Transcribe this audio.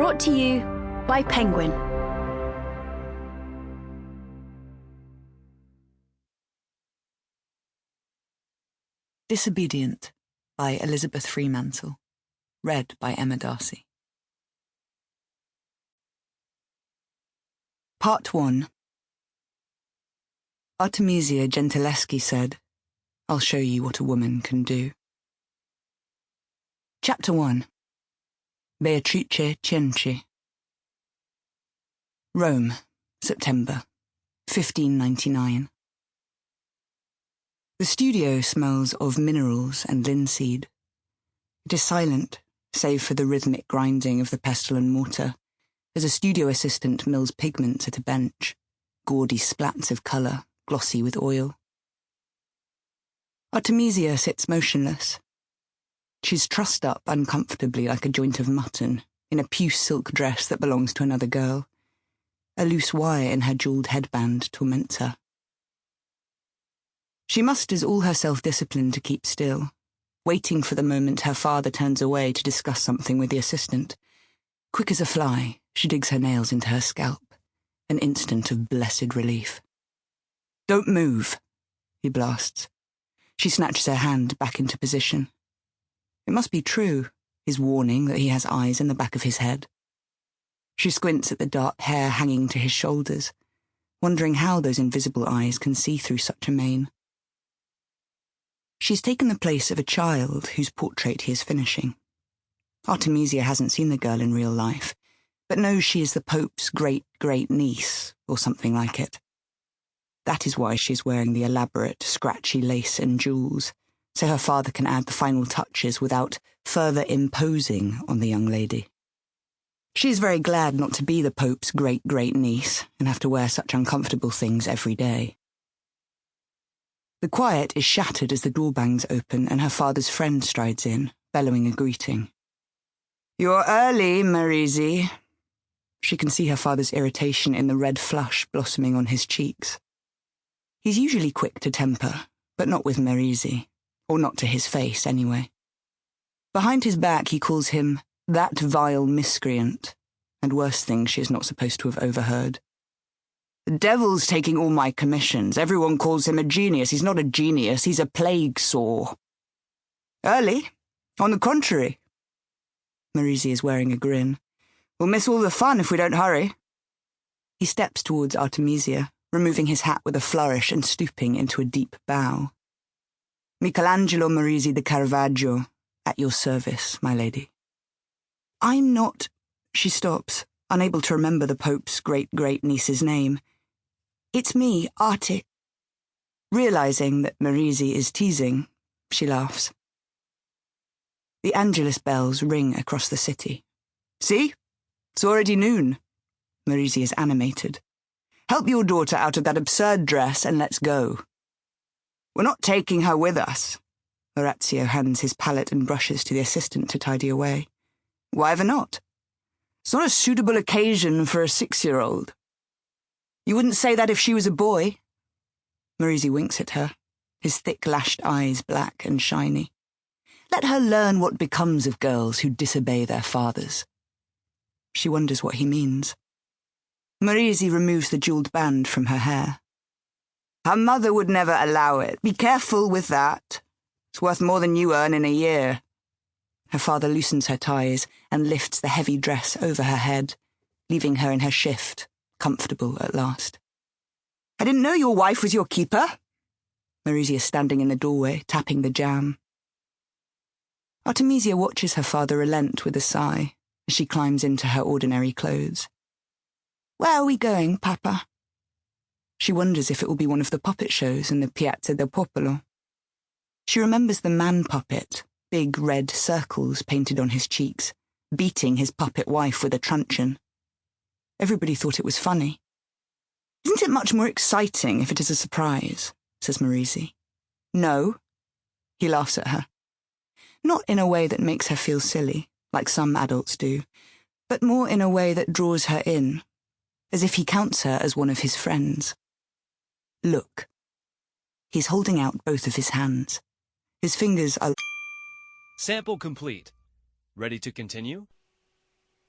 Brought to you by Penguin. Disobedient by Elizabeth Fremantle. Read by Emma Darcy. Part 1. Artemisia Gentileschi said, "I'll show you what a woman can do." Chapter 1. Beatrice Cenci. Rome, September, 1599. The studio smells of minerals and linseed. It is silent, save for the rhythmic grinding of the pestle and mortar, as a studio assistant mills pigments at a bench, gaudy splats of colour, glossy with oil. Artemisia sits motionless. She's trussed up uncomfortably like a joint of mutton, in a puce silk dress that belongs to another girl. A loose wire in her jewelled headband torments her. She musters all her self-discipline to keep still, waiting for the moment her father turns away to discuss something with the assistant. Quick as a fly, she digs her nails into her scalp, an instant of blessed relief. "Don't move," he blasts. She snatches her hand back into position. It must be true, his warning that he has eyes in the back of his head. She squints at the dark hair hanging to his shoulders, wondering how those invisible eyes can see through such a mane. She's taken the place of a child whose portrait he is finishing. Artemisia hasn't seen the girl in real life, but knows she is the Pope's great-great-niece, or something like it. That is why she's wearing the elaborate, scratchy lace and jewels, so her father can add the final touches without further imposing on the young lady. She is very glad not to be the Pope's great-great-niece and have to wear such uncomfortable things every day. The quiet is shattered as the door bangs open and her father's friend strides in, bellowing a greeting. "You're early, Marisi." She can see her father's irritation in the red flush blossoming on his cheeks. He's usually quick to temper, but not with Marisi, or not to his face anyway. Behind his back he calls him that vile miscreant, and worse things she is not supposed to have overheard. "The devil's taking all my commissions. Everyone calls him a genius. He's not a genius, he's a plague sore." "Early? On the contrary." Marisi is wearing a grin. "We'll miss all the fun if we don't hurry." He steps towards Artemisia, removing his hat with a flourish and stooping into a deep bow. "Michelangelo Marisi de Caravaggio, at your service, my lady." "I'm not—" She stops, unable to remember the Pope's great-great-niece's name. "It's me, Artie." Realizing that Marisi is teasing, she laughs. The Angelus bells ring across the city. "See? It's already noon." Marisi is animated. "Help your daughter out of that absurd dress and let's go." "We're not taking her with us." Orazio hands his palette and brushes to the assistant to tidy away. "Why ever not? It's not a suitable occasion for a 6-year-old. You wouldn't say that if she was a boy." Marisi winks at her, his thick-lashed eyes black and shiny. "Let her learn what becomes of girls who disobey their fathers." She wonders what he means. Marisi removes the jewelled band from her hair. "Her mother would never allow it. Be careful with that. It's worth more than you earn in a year." Her father loosens her ties and lifts the heavy dress over her head, leaving her in her shift, comfortable at last. "I didn't know your wife was your keeper." Marisi is standing in the doorway, tapping the jam. Artemisia watches her father relent with a sigh as she climbs into her ordinary clothes. "Where are we going, Papa?" She wonders if it will be one of the puppet shows in the Piazza del Popolo. She remembers the man puppet, big red circles painted on his cheeks, beating his puppet wife with a truncheon. Everybody thought it was funny. "Isn't it much more exciting if it is a surprise?" says Marisi. "No." He laughs at her. Not in a way that makes her feel silly, like some adults do, but more in a way that draws her in, as if he counts her as one of his friends. Look. He's holding out both of his hands. His fingers are... Sample complete. Ready to continue?